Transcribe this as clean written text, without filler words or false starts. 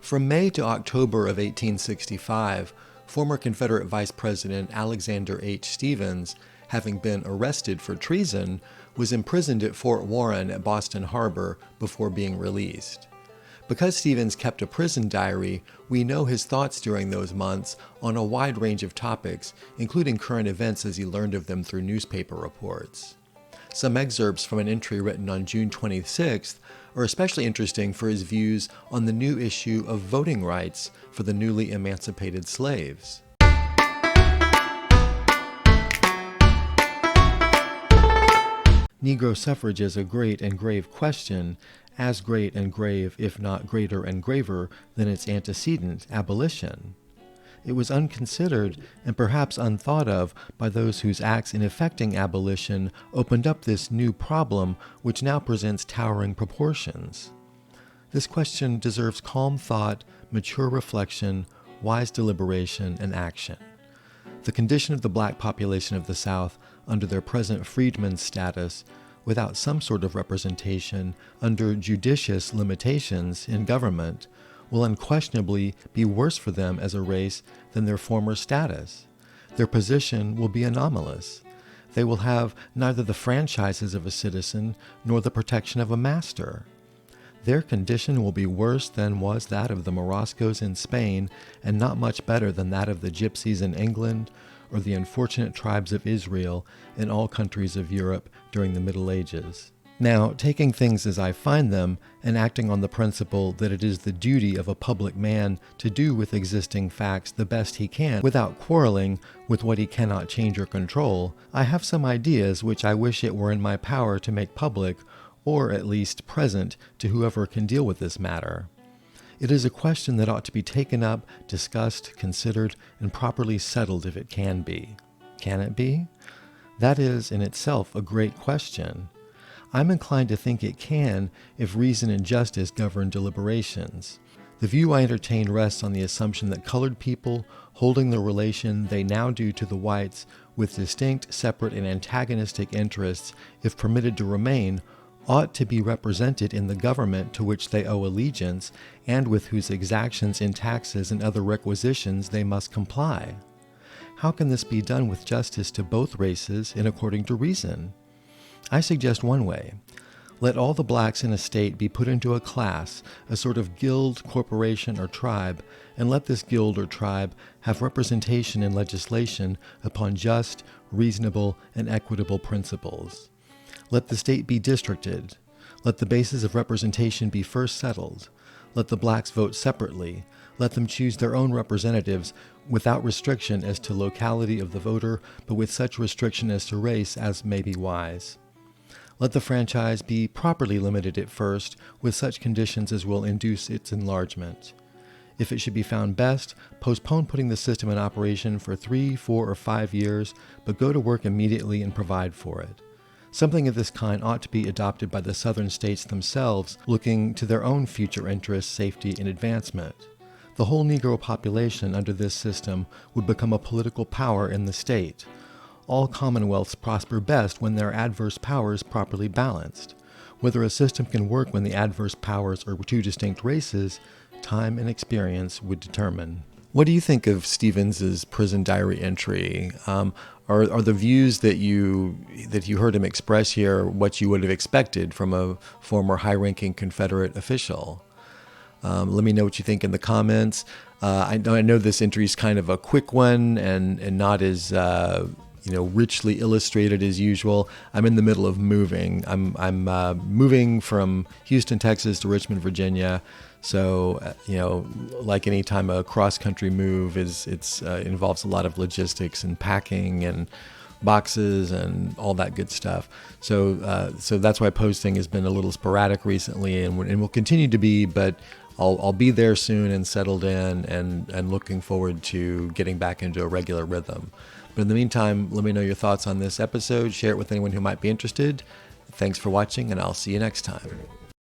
From May to October of 1865, former Confederate Vice President Alexander H. Stephens, having been arrested for treason, was imprisoned at Fort Warren at Boston Harbor before being released. Because Stephens kept a prison diary, we know his thoughts during those months on a wide range of topics, including current events as he learned of them through newspaper reports. Some excerpts from an entry written on June 26th are especially interesting for his views on the new issue of voting rights for the newly emancipated slaves. Negro suffrage is a great and grave question, as great and grave, if not greater and graver, than its antecedent, abolition. It was unconsidered and perhaps unthought of by those whose acts in effecting abolition opened up this new problem which now presents towering proportions. This question deserves calm thought, mature reflection, wise deliberation, and action. The condition of the black population of the South under their present freedmen's status, without some sort of representation, under judicious limitations in government, will unquestionably be worse for them as a race than their former status. Their position will be anomalous. They will have neither the franchises of a citizen nor the protection of a master. Their condition will be worse than was that of the Moriscos in Spain, and not much better than that of the Gypsies in England, or the unfortunate tribes of Israel in all countries of Europe during the Middle Ages. Now, taking things as I find them, and acting on the principle that it is the duty of a public man to do with existing facts the best he can without quarreling with what he cannot change or control, I have some ideas which I wish it were in my power to make public, or at least present to whoever can deal with this matter. It is a question that ought to be taken up, discussed, considered, and properly settled if it can be. Can it be? That is, in itself, a great question. I'm inclined to think it can if reason and justice govern deliberations. The view I entertain rests on the assumption that colored people, holding the relation they now do to the whites with distinct, separate, and antagonistic interests, if permitted to remain, ought to be represented in the government to which they owe allegiance and with whose exactions in taxes and other requisitions they must comply. How can this be done with justice to both races and according to reason? I suggest one way. Let all the blacks in a state be put into a class, a sort of guild, corporation, or tribe, and let this guild or tribe have representation in legislation upon just, reasonable, and equitable principles. Let the state be districted. Let the basis of representation be first settled. Let the blacks vote separately. Let them choose their own representatives without restriction as to locality of the voter, but with such restriction as to race as may be wise. Let the franchise be properly limited at first, with such conditions as will induce its enlargement. If it should be found best, postpone putting the system in operation for 3, 4, or 5 years, but go to work immediately and provide for it. Something of this kind ought to be adopted by the Southern states themselves, looking to their own future interests, safety, and advancement. The whole Negro population under this system would become a political power in the state. All commonwealths prosper best when their adverse powers properly balanced. Whether a system can work when the adverse powers are two distinct races, time and experience would determine. What do you think of Stephens's prison diary entry? Are the views that you heard him express here what you would have expected from a former high-ranking Confederate official? Let me know what you think in the comments. I know this entry is kind of a quick one and not as richly illustrated as usual. I'm in the middle of moving. I'm moving from Houston, Texas to Richmond, Virginia. So, like any time a cross-country move involves a lot of logistics and packing and boxes and all that good stuff. So that's why posting has been a little sporadic recently and will continue to be, but I'll be there soon and settled in and looking forward to getting back into a regular rhythm. But in the meantime, let me know your thoughts on this episode. Share it with anyone who might be interested. Thanks for watching, and I'll see you next time.